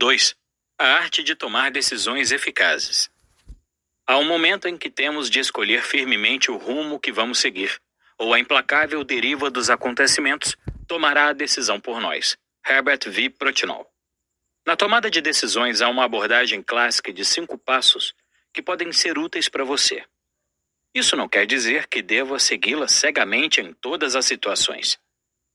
2. A arte de tomar decisões eficazes. Há um momento em que temos de escolher firmemente o rumo que vamos seguir, ou a implacável deriva dos acontecimentos tomará a decisão por nós. Herbert V. Protinol. Na tomada de decisões há uma abordagem clássica de 5 passos que podem ser úteis para você. Isso não quer dizer que deva segui-la cegamente em todas as situações.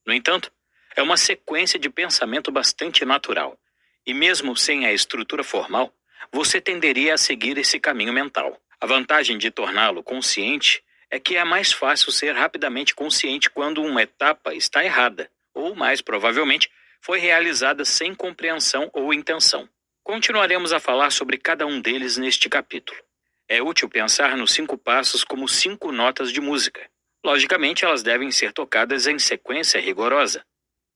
No entanto, é uma sequência de pensamento bastante natural, e mesmo sem a estrutura formal, você tenderia a seguir esse caminho mental. A vantagem de torná-lo consciente é que é mais fácil ser rapidamente consciente quando uma etapa está errada, ou mais provavelmente, foi realizada sem compreensão ou intenção. Continuaremos a falar sobre cada um deles neste capítulo. É útil pensar nos 5 passos como 5 notas de música. Logicamente, elas devem ser tocadas em sequência rigorosa,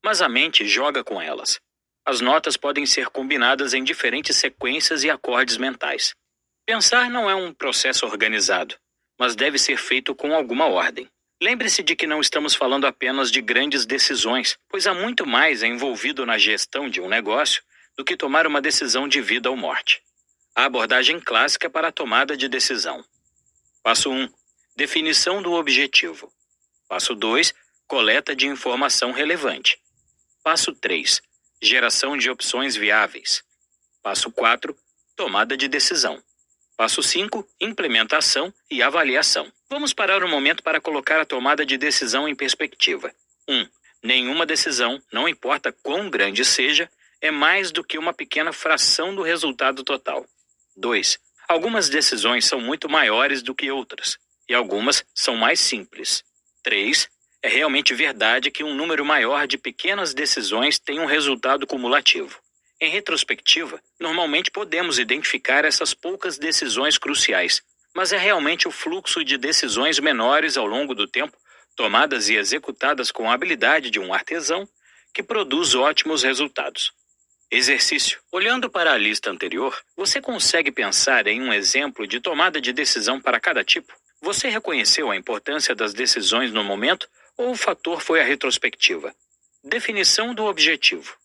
mas a mente joga com elas. As notas podem ser combinadas em diferentes sequências e acordes mentais. Pensar não é um processo organizado, mas deve ser feito com alguma ordem. Lembre-se de que não estamos falando apenas de grandes decisões, pois há muito mais envolvido na gestão de um negócio do que tomar uma decisão de vida ou morte. A abordagem clássica para a tomada de decisão. Passo 1. Definição do objetivo. Passo 2. Coleta de informação relevante. Passo 3. Geração de opções viáveis. Passo 4. Tomada de decisão. Passo 5. Implementação e avaliação. Vamos parar um momento para colocar a tomada de decisão em perspectiva. 1. Nenhuma decisão, não importa quão grande seja, é mais do que uma pequena fração do resultado total. 2. Algumas decisões são muito maiores do que outras, e algumas são mais simples. 3. É realmente verdade que um número maior de pequenas decisões tem um resultado cumulativo. Em retrospectiva, normalmente podemos identificar essas poucas decisões cruciais, mas é realmente o fluxo de decisões menores ao longo do tempo, tomadas e executadas com a habilidade de um artesão, que produz ótimos resultados. Exercício. Olhando para a lista anterior, você consegue pensar em um exemplo de tomada de decisão para cada tipo? Você reconheceu a importância das decisões no momento ou o fator foi a retrospectiva? Definição do objetivo.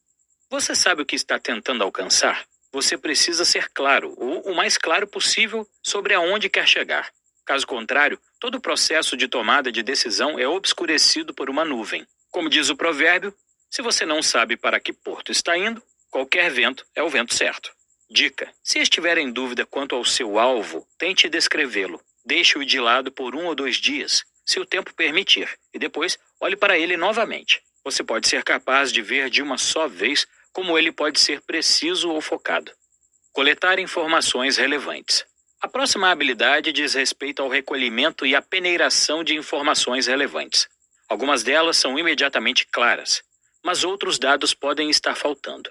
Você sabe o que está tentando alcançar? Você precisa ser claro, ou o mais claro possível, sobre aonde quer chegar. Caso contrário, todo o processo de tomada de decisão é obscurecido por uma nuvem. Como diz o provérbio, se você não sabe para que porto está indo, qualquer vento é o vento certo. Dica: se estiver em dúvida quanto ao seu alvo, tente descrevê-lo. Deixe-o de lado por 1 ou 2 dias, se o tempo permitir, e depois olhe para ele novamente. Você pode ser capaz de ver de uma só vez como ele pode ser preciso ou focado. Coletar informações relevantes. A próxima habilidade diz respeito ao recolhimento e à peneiração de informações relevantes. Algumas delas são imediatamente claras, mas outros dados podem estar faltando.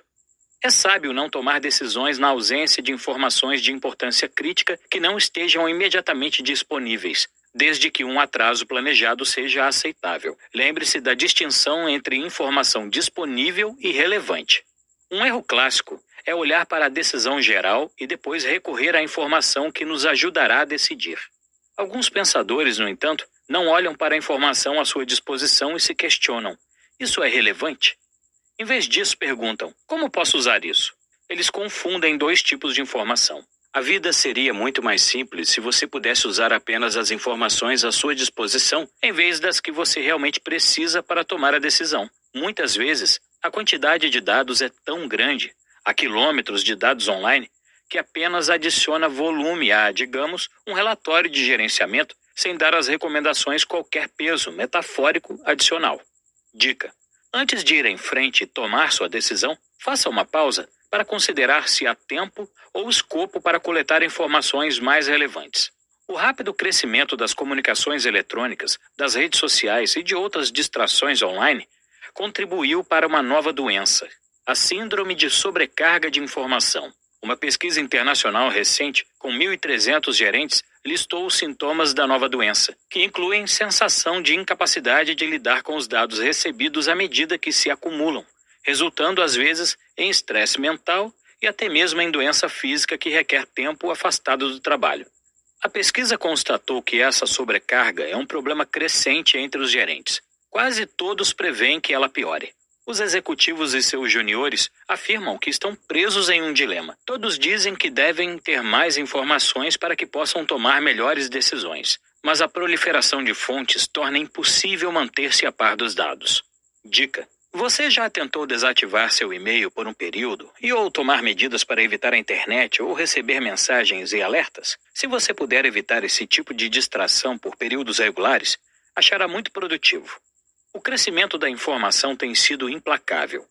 É sábio não tomar decisões na ausência de informações de importância crítica que não estejam imediatamente disponíveis, desde que um atraso planejado seja aceitável. Lembre-se da distinção entre informação disponível e relevante. Um erro clássico é olhar para a decisão geral e depois recorrer à informação que nos ajudará a decidir. Alguns pensadores, no entanto, não olham para a informação à sua disposição e se questionam: isso é relevante? Em vez disso, perguntam: como posso usar isso? Eles confundem 2 tipos de informação. A vida seria muito mais simples se você pudesse usar apenas as informações à sua disposição, em vez das que você realmente precisa para tomar a decisão. Muitas vezes, a quantidade de dados é tão grande, há quilômetros de dados online, que apenas adiciona volume a, digamos, um relatório de gerenciamento, sem dar às recomendações qualquer peso metafórico adicional. Dica: antes de ir em frente e tomar sua decisão, faça uma pausa para considerar se há tempo ou escopo para coletar informações mais relevantes. O rápido crescimento das comunicações eletrônicas, das redes sociais e de outras distrações online contribuiu para uma nova doença, a síndrome de sobrecarga de informação. Uma pesquisa internacional recente, com 1.300 gerentes, listou os sintomas da nova doença, que incluem sensação de incapacidade de lidar com os dados recebidos à medida que se acumulam, resultando às vezes em estresse mental e até mesmo em doença física que requer tempo afastado do trabalho. A pesquisa constatou que essa sobrecarga é um problema crescente entre os gerentes. Quase todos preveem que ela piore. Os executivos e seus juniores afirmam que estão presos em um dilema. Todos dizem que devem ter mais informações para que possam tomar melhores decisões, mas a proliferação de fontes torna impossível manter-se a par dos dados. Dica: você já tentou desativar seu e-mail por um período ou tomar medidas para evitar a internet ou receber mensagens e alertas? Se você puder evitar esse tipo de distração por períodos regulares, achará muito produtivo. O crescimento da informação tem sido implacável.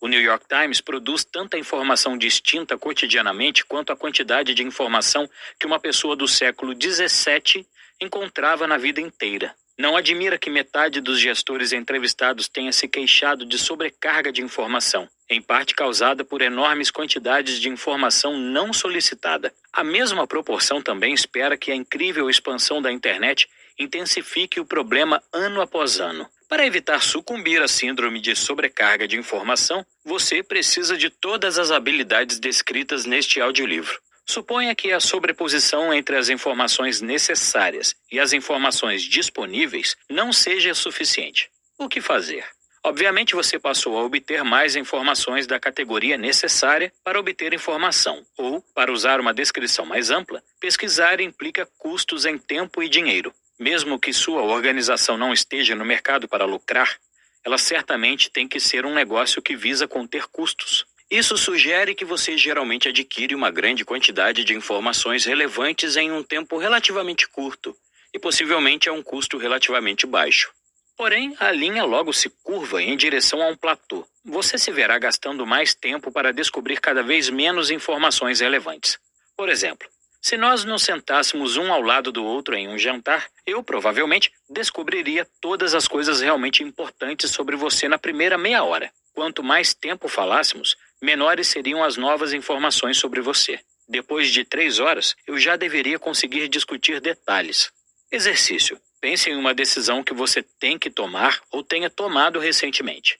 O New York Times produz tanta informação distinta cotidianamente quanto a quantidade de informação que uma pessoa do século XVII encontrava na vida inteira. Não admira que metade dos gestores entrevistados tenha se queixado de sobrecarga de informação, em parte causada por enormes quantidades de informação não solicitada. A mesma proporção também espera que a incrível expansão da internet intensifique o problema ano após ano. Para evitar sucumbir à síndrome de sobrecarga de informação, você precisa de todas as habilidades descritas neste audiolivro. Suponha que a sobreposição entre as informações necessárias e as informações disponíveis não seja suficiente. O que fazer? Obviamente você passou a obter mais informações da categoria necessária para obter informação, ou, para usar uma descrição mais ampla, pesquisar implica custos em tempo e dinheiro. Mesmo que sua organização não esteja no mercado para lucrar, ela certamente tem que ser um negócio que visa conter custos. Isso sugere que você geralmente adquire uma grande quantidade de informações relevantes em um tempo relativamente curto e possivelmente a um custo relativamente baixo. Porém, a linha logo se curva em direção a um platô. Você se verá gastando mais tempo para descobrir cada vez menos informações relevantes. Por exemplo, se nós nos sentássemos um ao lado do outro em um jantar, eu provavelmente descobriria todas as coisas realmente importantes sobre você na primeira meia hora. Quanto mais tempo falássemos, menores seriam as novas informações sobre você. Depois de 3 horas, eu já deveria conseguir discutir detalhes. Exercício. Pense em uma decisão que você tem que tomar ou tenha tomado recentemente.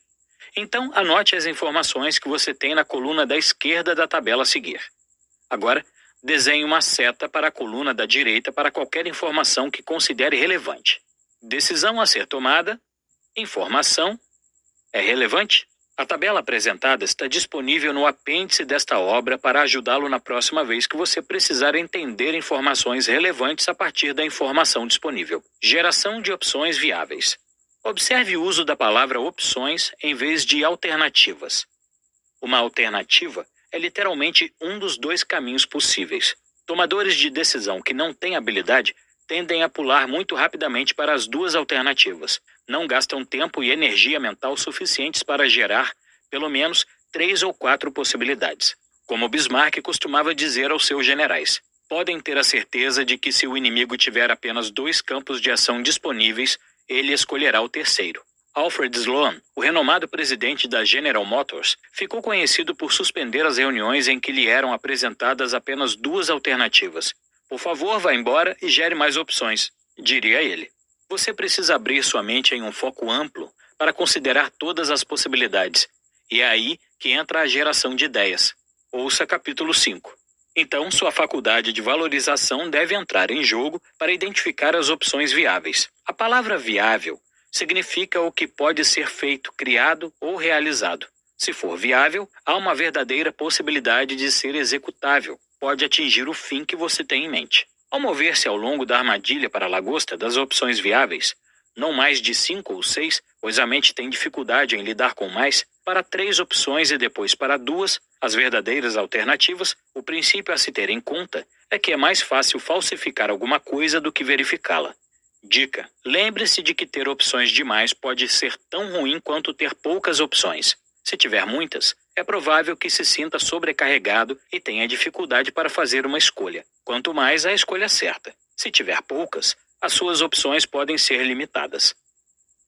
Então, anote as informações que você tem na coluna da esquerda da tabela a seguir. Agora, desenhe uma seta para a coluna da direita para qualquer informação que considere relevante. Decisão a ser tomada. Informação. É relevante? A tabela apresentada está disponível no apêndice desta obra para ajudá-lo na próxima vez que você precisar entender informações relevantes a partir da informação disponível. Geração de opções viáveis. Observe o uso da palavra opções em vez de alternativas. Uma alternativa é literalmente um dos 2 caminhos possíveis. Tomadores de decisão que não têm habilidade tendem a pular muito rapidamente para as 2 alternativas. Não gastam tempo e energia mental suficientes para gerar, pelo menos, 3 ou 4 possibilidades. Como Bismarck costumava dizer aos seus generais, podem ter a certeza de que se o inimigo tiver apenas 2 campos de ação disponíveis, ele escolherá o terceiro. Alfred Sloan, o renomado presidente da General Motors, ficou conhecido por suspender as reuniões em que lhe eram apresentadas apenas 2 alternativas. Por favor, vá embora e gere mais opções, diria ele. Você precisa abrir sua mente em um foco amplo para considerar todas as possibilidades. E é aí que entra a geração de ideias. Ouça capítulo 5. Então, sua faculdade de valorização deve entrar em jogo para identificar as opções viáveis. A palavra viável significa o que pode ser feito, criado ou realizado. Se for viável, há uma verdadeira possibilidade de ser executável. Pode atingir o fim que você tem em mente. Ao mover-se ao longo da armadilha para a lagosta das opções viáveis, não mais de 5 ou 6, pois a mente tem dificuldade em lidar com mais, para 3 opções e depois para 2, as verdadeiras alternativas, o princípio a se ter em conta é que é mais fácil falsificar alguma coisa do que verificá-la. Dica: lembre-se de que ter opções demais pode ser tão ruim quanto ter poucas opções. Se tiver muitas, é provável que se sinta sobrecarregado e tenha dificuldade para fazer uma escolha. Quanto mais a escolha certa. Se tiver poucas, as suas opções podem ser limitadas.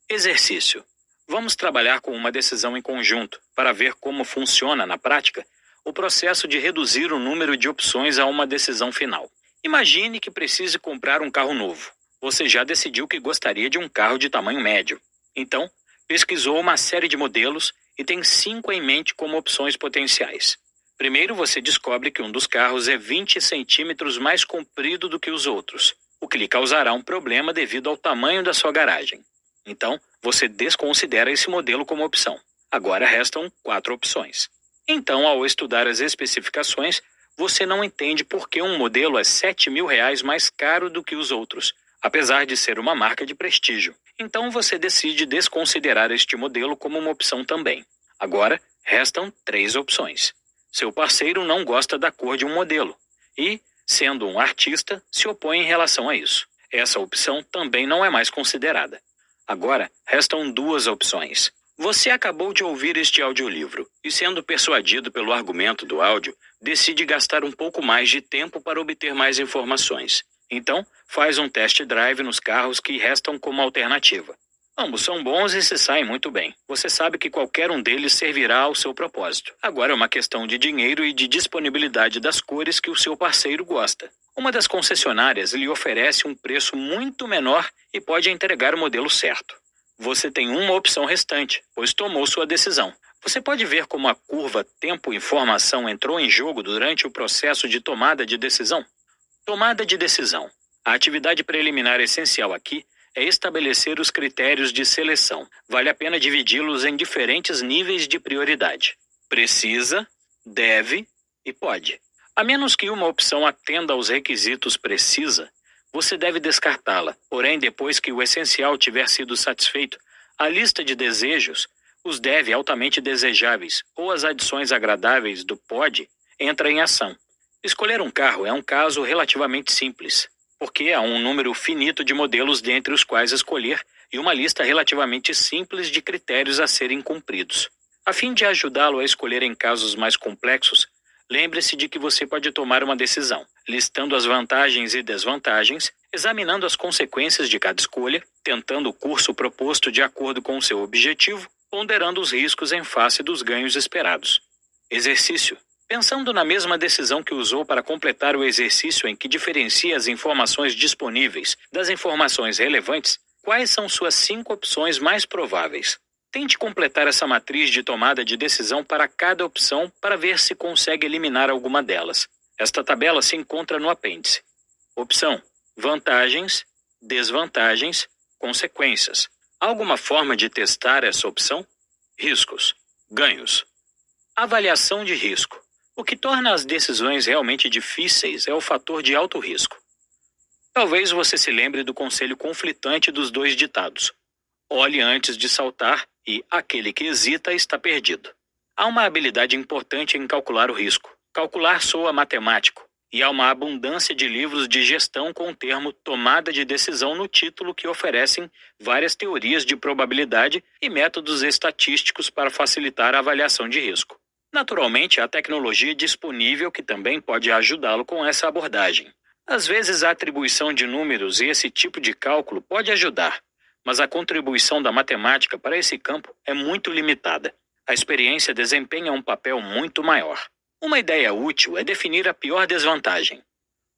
Exercício. Vamos trabalhar com uma decisão em conjunto para ver como funciona na prática o processo de reduzir o número de opções a uma decisão final. Imagine que precise comprar um carro novo. Você já decidiu que gostaria de um carro de tamanho médio. Então, pesquisou uma série de modelos e tem 5 em mente como opções potenciais. Primeiro, você descobre que um dos carros é 20 centímetros mais comprido do que os outros, o que lhe causará um problema devido ao tamanho da sua garagem. Então, você desconsidera esse modelo como opção. Agora restam 4 opções. Então, ao estudar as especificações, você não entende por que um modelo é R$ 7.000 mais caro do que os outros, apesar de ser uma marca de prestígio. Então você decide desconsiderar este modelo como uma opção também. Agora, restam 3 opções. Seu parceiro não gosta da cor de um modelo e, sendo um artista, se opõe em relação a isso. Essa opção também não é mais considerada. Agora, restam 2 opções. Você acabou de ouvir este audiolivro e, sendo persuadido pelo argumento do áudio, decide gastar um pouco mais de tempo para obter mais informações. Então, faz um test drive nos carros que restam como alternativa. Ambos são bons e se saem muito bem. Você sabe que qualquer um deles servirá ao seu propósito. Agora é uma questão de dinheiro e de disponibilidade das cores que o seu parceiro gosta. Uma das concessionárias lhe oferece um preço muito menor e pode entregar o modelo certo. Você tem uma opção restante, pois tomou sua decisão. Você pode ver como a curva tempo-informação entrou em jogo durante o processo de tomada de decisão? Tomada de decisão. A atividade preliminar essencial aqui é estabelecer os critérios de seleção. Vale a pena dividi-los em diferentes níveis de prioridade. Precisa, deve e pode. A menos que uma opção atenda aos requisitos precisa, você deve descartá-la. Porém, depois que o essencial tiver sido satisfeito, a lista de desejos, os deve altamente desejáveis ou as adições agradáveis do pode entra em ação. Escolher um carro é um caso relativamente simples, porque há um número finito de modelos dentre os quais escolher e uma lista relativamente simples de critérios a serem cumpridos. A fim de ajudá-lo a escolher em casos mais complexos, lembre-se de que você pode tomar uma decisão, listando as vantagens e desvantagens, examinando as consequências de cada escolha, tentando o curso proposto de acordo com o seu objetivo, ponderando os riscos em face dos ganhos esperados. Exercício. Pensando na mesma decisão que usou para completar o exercício em que diferencia as informações disponíveis das informações relevantes, quais são suas 5 opções mais prováveis? Tente completar essa matriz de tomada de decisão para cada opção para ver se consegue eliminar alguma delas. Esta tabela se encontra no apêndice. Opção: vantagens, desvantagens, consequências. Há alguma forma de testar essa opção? Riscos, ganhos. Avaliação de risco. O que torna as decisões realmente difíceis é o fator de alto risco. Talvez você se lembre do conselho conflitante dos 2 ditados. Olhe antes de saltar e aquele que hesita está perdido. Há uma habilidade importante em calcular o risco. Calcular soa matemático, e há uma abundância de livros de gestão com o termo tomada de decisão no título que oferecem várias teorias de probabilidade e métodos estatísticos para facilitar a avaliação de risco. Naturalmente, há tecnologia disponível que também pode ajudá-lo com essa abordagem. Às vezes, a atribuição de números e esse tipo de cálculo pode ajudar, mas a contribuição da matemática para esse campo é muito limitada. A experiência desempenha um papel muito maior. Uma ideia útil é definir a pior desvantagem.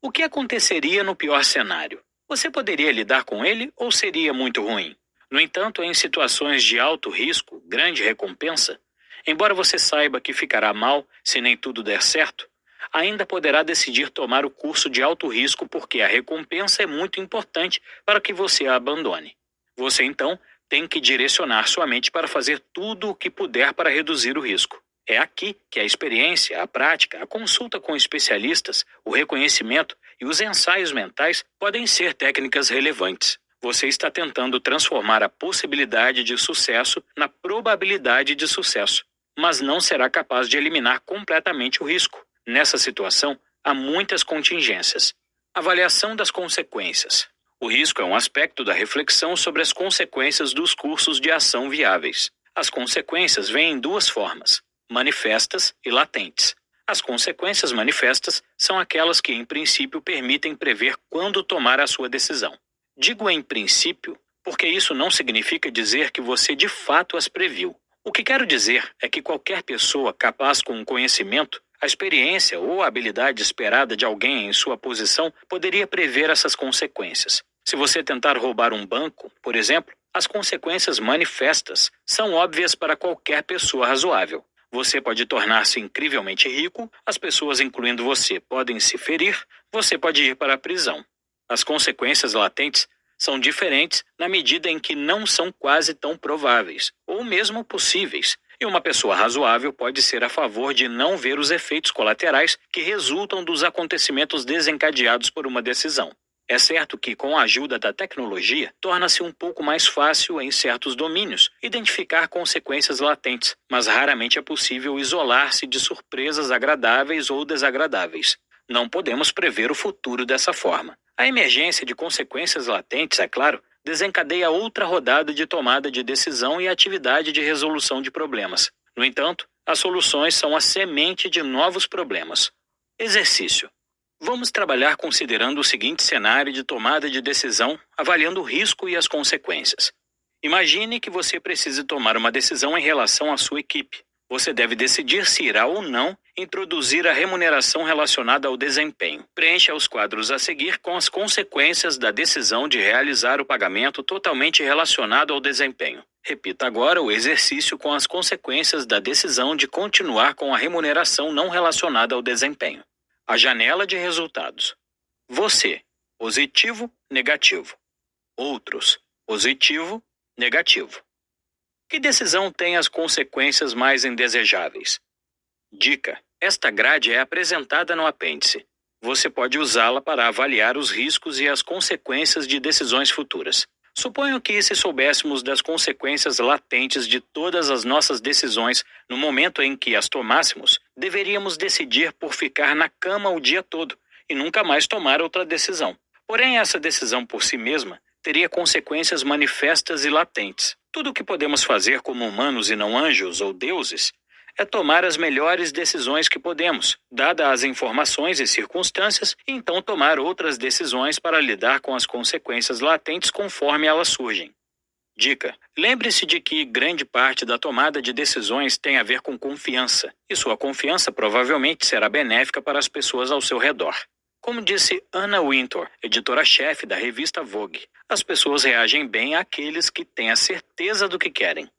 O que aconteceria no pior cenário? Você poderia lidar com ele ou seria muito ruim? No entanto, em situações de alto risco, grande recompensa, embora você saiba que ficará mal se nem tudo der certo, ainda poderá decidir tomar o curso de alto risco porque a recompensa é muito importante para que você a abandone. Você, então, tem que direcionar sua mente para fazer tudo o que puder para reduzir o risco. É aqui que a experiência, a prática, a consulta com especialistas, o reconhecimento e os ensaios mentais podem ser técnicas relevantes. Você está tentando transformar a possibilidade de sucesso na probabilidade de sucesso, mas não será capaz de eliminar completamente o risco. Nessa situação, há muitas contingências. Avaliação das consequências. O risco é um aspecto da reflexão sobre as consequências dos cursos de ação viáveis. As consequências vêm em 2 formas: manifestas e latentes. As consequências manifestas são aquelas que, em princípio, permitem prever quando tomar a sua decisão. Digo em princípio, porque isso não significa dizer que você de fato as previu. O que quero dizer é que qualquer pessoa capaz com o conhecimento, a experiência ou a habilidade esperada de alguém em sua posição poderia prever essas consequências. Se você tentar roubar um banco, por exemplo, as consequências manifestas são óbvias para qualquer pessoa razoável. Você pode tornar-se incrivelmente rico, as pessoas, incluindo você, podem se ferir, você pode ir para a prisão. As consequências latentes são diferentes na medida em que não são quase tão prováveis, ou mesmo possíveis, E uma pessoa razoável pode ser a favor de não ver os efeitos colaterais que resultam dos acontecimentos desencadeados por uma decisão. É certo que, com a ajuda da tecnologia, torna-se um pouco mais fácil, em certos domínios, identificar consequências latentes, mas raramente é possível isolar-se de surpresas agradáveis ou desagradáveis. Não podemos prever o futuro dessa forma. A emergência de consequências latentes, é claro, desencadeia outra rodada de tomada de decisão e atividade de resolução de problemas. No entanto, as soluções são a semente de novos problemas. Exercício. Vamos trabalhar considerando o seguinte cenário de tomada de decisão, avaliando o risco e as consequências. Imagine que você precise tomar uma decisão em relação à sua equipe. Você deve decidir se irá ou não introduzir a remuneração relacionada ao desempenho. Preencha os quadros a seguir com as consequências da decisão de realizar o pagamento totalmente relacionado ao desempenho. Repita agora o exercício com as consequências da decisão de continuar com a remuneração não relacionada ao desempenho. A janela de resultados. Você, positivo, negativo. Outros, positivo, negativo. Que decisão tem as consequências mais indesejáveis? Dica: esta grade é apresentada no apêndice. Você pode usá-la para avaliar os riscos e as consequências de decisões futuras. Suponho que, se soubéssemos das consequências latentes de todas as nossas decisões no momento em que as tomássemos, deveríamos decidir por ficar na cama o dia todo e nunca mais tomar outra decisão. Porém, essa decisão por si mesma teria consequências manifestas e latentes. Tudo o que podemos fazer como humanos e não anjos ou deuses é tomar as melhores decisões que podemos, dadas as informações e circunstâncias, e então tomar outras decisões para lidar com as consequências latentes conforme elas surgem. Dica: lembre-se de que grande parte da tomada de decisões tem a ver com confiança, e sua confiança provavelmente será benéfica para as pessoas ao seu redor. Como disse Anna Wintour, editora-chefe da revista Vogue, as pessoas reagem bem àqueles que têm a certeza do que querem.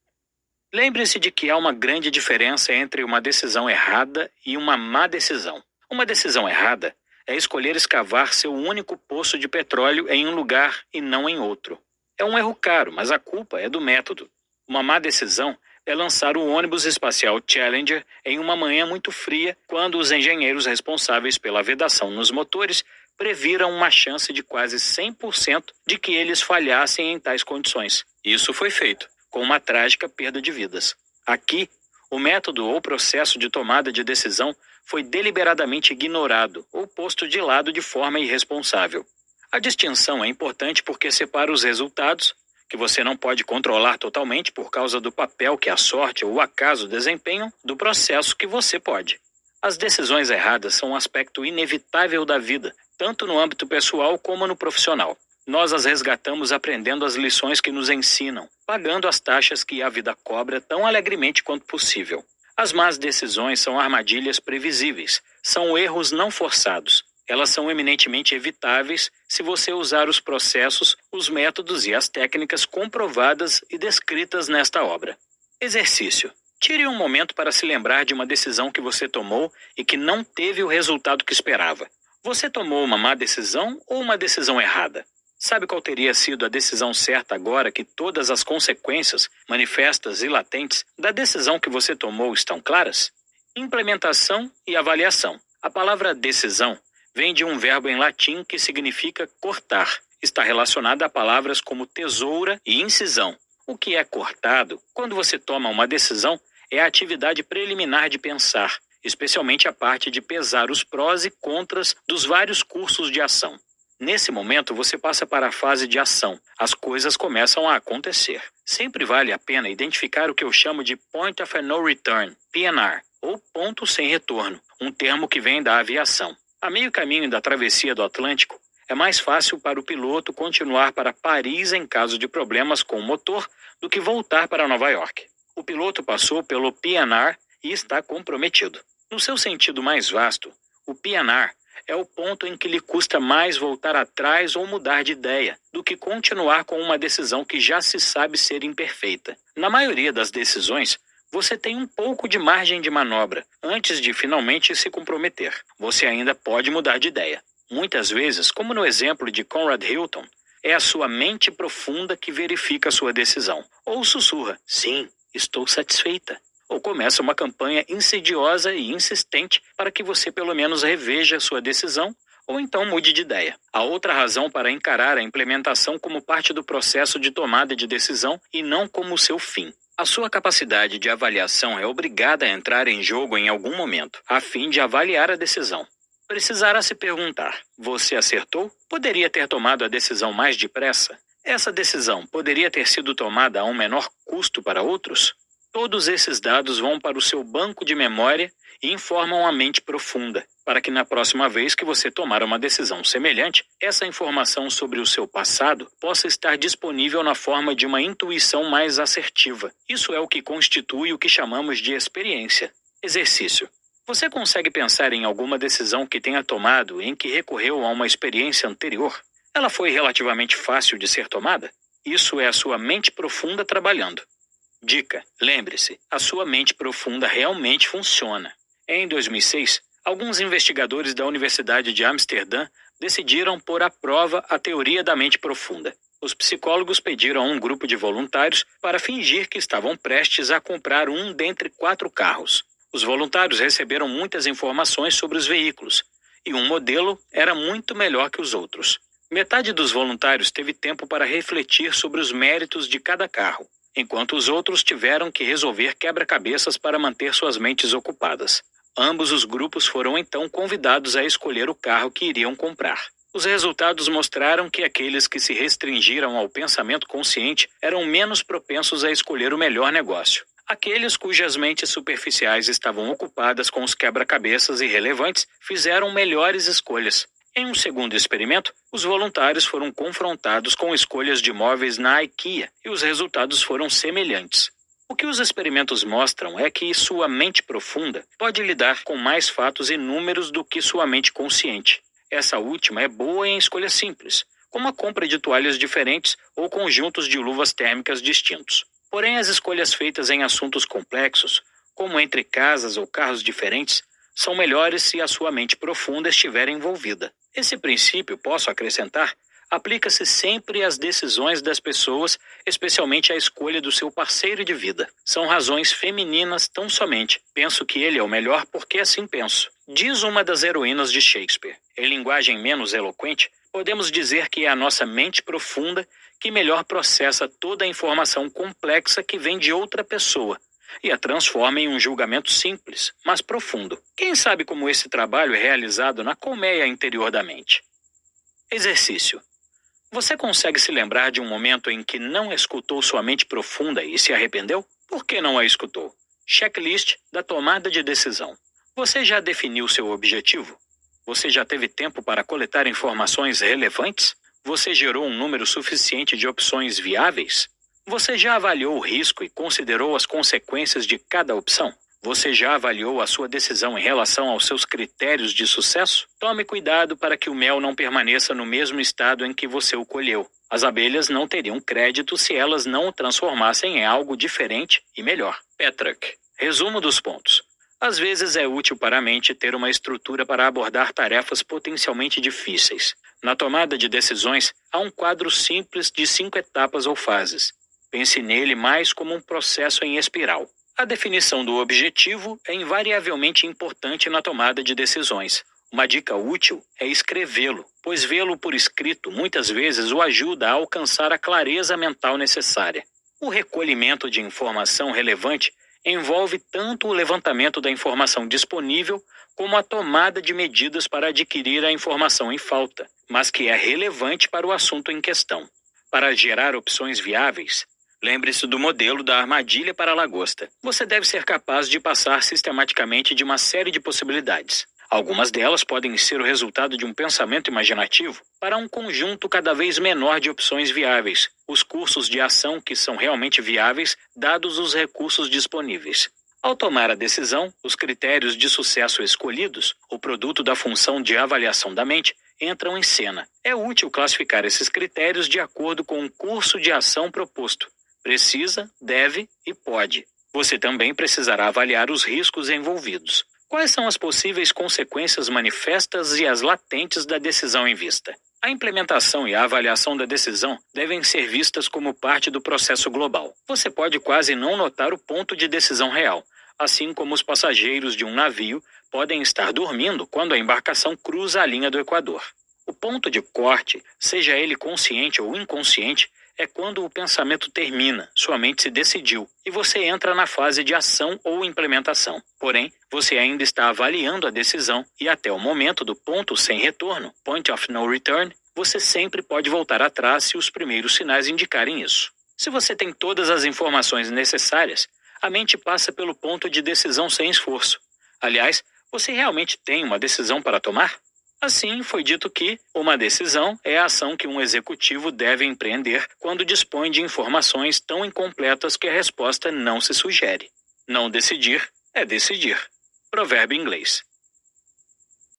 Lembre-se de que há uma grande diferença entre uma decisão errada e uma má decisão. Uma decisão errada é escolher escavar seu único poço de petróleo em um lugar e não em outro. É um erro caro, mas a culpa é do método. Uma má decisão é lançar o ônibus espacial Challenger em uma manhã muito fria, quando os engenheiros responsáveis pela vedação nos motores previram uma chance de quase 100% de que eles falhassem em tais condições. Isso foi feito, com uma trágica perda de vidas. Aqui, o método ou processo de tomada de decisão foi deliberadamente ignorado ou posto de lado de forma irresponsável. A distinção é importante porque separa os resultados, que você não pode controlar totalmente por causa do papel que a sorte ou o acaso desempenham, do processo que você pode. As decisões erradas são um aspecto inevitável da vida, tanto no âmbito pessoal como no profissional. Nós as resgatamos aprendendo as lições que nos ensinam, pagando as taxas que a vida cobra tão alegremente quanto possível. As más decisões são armadilhas previsíveis, são erros não forçados. Elas são eminentemente evitáveis se você usar os processos, os métodos e as técnicas comprovadas e descritas nesta obra. Exercício. Tire um momento para se lembrar de uma decisão que você tomou e que não teve o resultado que esperava. Você tomou uma má decisão ou uma decisão errada? Sabe qual teria sido a decisão certa agora que todas as consequências, manifestas e latentes, da decisão que você tomou estão claras? Implementação e avaliação. A palavra decisão vem de um verbo em latim que significa cortar. Está relacionada a palavras como tesoura e incisão. O que é cortado, quando você toma uma decisão, é a atividade preliminar de pensar, especialmente a parte de pesar os prós e contras dos vários cursos de ação. Nesse momento, você passa para a fase de ação. As coisas começam a acontecer. Sempre vale a pena identificar o que eu chamo de Point of No Return, PNR, ou ponto sem retorno, um termo que vem da aviação. A meio caminho da travessia do Atlântico, é mais fácil para o piloto continuar para Paris em caso de problemas com o motor do que voltar para Nova York. O piloto passou pelo PNR e está comprometido. No seu sentido mais vasto, o PNR é o ponto em que lhe custa mais voltar atrás ou mudar de ideia do que continuar com uma decisão que já se sabe ser imperfeita. Na maioria das decisões, você tem um pouco de margem de manobra antes de finalmente se comprometer. Você ainda pode mudar de ideia. Muitas vezes, como no exemplo de Conrad Hilton, é a sua mente profunda que verifica a sua decisão. Ou sussurra: sim, estou satisfeita. ou começa uma campanha insidiosa e insistente para que você pelo menos reveja sua decisão ou então mude de ideia. Há outra razão para encarar a implementação como parte do processo de tomada de decisão e não como seu fim. A sua capacidade de avaliação é obrigada a entrar em jogo em algum momento, a fim de avaliar a decisão. Precisará se perguntar: você acertou? Poderia ter tomado a decisão mais depressa? Essa decisão poderia ter sido tomada a um menor custo para outros? Todos esses dados vão para o seu banco de memória e informam a mente profunda, para que na próxima vez que você tomar uma decisão semelhante, essa informação sobre o seu passado possa estar disponível na forma de uma intuição mais assertiva. Isso é o que constitui o que chamamos de experiência. Exercício. Você consegue pensar em alguma decisão que tenha tomado em que recorreu a uma experiência anterior? Ela foi relativamente fácil de ser tomada? Isso é a sua mente profunda trabalhando. Dica: lembre-se, a sua mente profunda realmente funciona. Em 2006, alguns investigadores da Universidade de Amsterdã decidiram pôr à prova a teoria da mente profunda. Os psicólogos pediram a um grupo de voluntários para fingir que estavam prestes a comprar um dentre 4 carros. Os voluntários receberam muitas informações sobre os veículos, e um modelo era muito melhor que os outros. Metade dos voluntários teve tempo para refletir sobre os méritos de cada carro, enquanto os outros tiveram que resolver quebra-cabeças para manter suas mentes ocupadas. Ambos os grupos foram então convidados a escolher o carro que iriam comprar. Os resultados mostraram que aqueles que se restringiram ao pensamento consciente eram menos propensos a escolher o melhor negócio. Aqueles cujas mentes superficiais estavam ocupadas com os quebra-cabeças irrelevantes fizeram melhores escolhas. Em um segundo experimento, os voluntários foram confrontados com escolhas de móveis na IKEA e os resultados foram semelhantes. O que os experimentos mostram é que sua mente profunda pode lidar com mais fatos e números do que sua mente consciente. Essa última é boa em escolhas simples, como a compra de toalhas diferentes ou conjuntos de luvas térmicas distintos. Porém, as escolhas feitas em assuntos complexos, como entre casas ou carros diferentes, são melhores se a sua mente profunda estiver envolvida. Esse princípio, posso acrescentar, aplica-se sempre às decisões das pessoas, especialmente à escolha do seu parceiro de vida. São razões femininas tão somente. Penso que ele é o melhor porque assim penso. Diz uma das heroínas de Shakespeare. Em linguagem menos eloquente, podemos dizer que é a nossa mente profunda que melhor processa toda a informação complexa que vem de outra pessoa e a transforma em um julgamento simples, mas profundo. Quem sabe como esse trabalho é realizado na colmeia interior da mente? Exercício. Você consegue se lembrar de um momento em que não escutou sua mente profunda e se arrependeu? Por que não a escutou? Checklist da tomada de decisão. Você já definiu seu objetivo? Você já teve tempo para coletar informações relevantes? Você gerou um número suficiente de opções viáveis? Você já avaliou o risco e considerou as consequências de cada opção? Você já avaliou a sua decisão em relação aos seus critérios de sucesso? Tome cuidado para que o mel não permaneça no mesmo estado em que você o colheu. As abelhas não teriam crédito se elas não o transformassem em algo diferente e melhor. Petrarch. Resumo dos pontos. Às vezes é útil para a mente ter uma estrutura para abordar tarefas potencialmente difíceis. Na tomada de decisões, há um quadro simples de 5 etapas ou fases. Pense nele mais como um processo em espiral. A definição do objetivo é invariavelmente importante na tomada de decisões. Uma dica útil é escrevê-lo, pois vê-lo por escrito muitas vezes o ajuda a alcançar a clareza mental necessária. O recolhimento de informação relevante envolve tanto o levantamento da informação disponível como a tomada de medidas para adquirir a informação em falta, mas que é relevante para o assunto em questão. Para gerar opções viáveis, lembre-se do modelo da armadilha para a lagosta. Você deve ser capaz de passar sistematicamente de uma série de possibilidades. Algumas delas podem ser o resultado de um pensamento imaginativo para um conjunto cada vez menor de opções viáveis, os cursos de ação que são realmente viáveis, dados os recursos disponíveis. Ao tomar a decisão, os critérios de sucesso escolhidos, o produto da função de avaliação da mente, entram em cena. É útil classificar esses critérios de acordo com o curso de ação proposto. Precisa, deve e pode. Você também precisará avaliar os riscos envolvidos. Quais são as possíveis consequências manifestas e as latentes da decisão em vista? A implementação e a avaliação da decisão devem ser vistas como parte do processo global. Você pode quase não notar o ponto de decisão real, assim como os passageiros de um navio podem estar dormindo quando a embarcação cruza a linha do Equador. O ponto de corte, seja ele consciente ou inconsciente, é quando o pensamento termina, sua mente se decidiu, e você entra na fase de ação ou implementação. Porém, você ainda está avaliando a decisão e até o momento do ponto sem retorno, point of no return, você sempre pode voltar atrás se os primeiros sinais indicarem isso. Se você tem todas as informações necessárias, a mente passa pelo ponto de decisão sem esforço. Aliás, você realmente tem uma decisão para tomar? Assim, foi dito que uma decisão é a ação que um executivo deve empreender quando dispõe de informações tão incompletas que a resposta não se sugere. Não decidir é decidir. Provérbio inglês.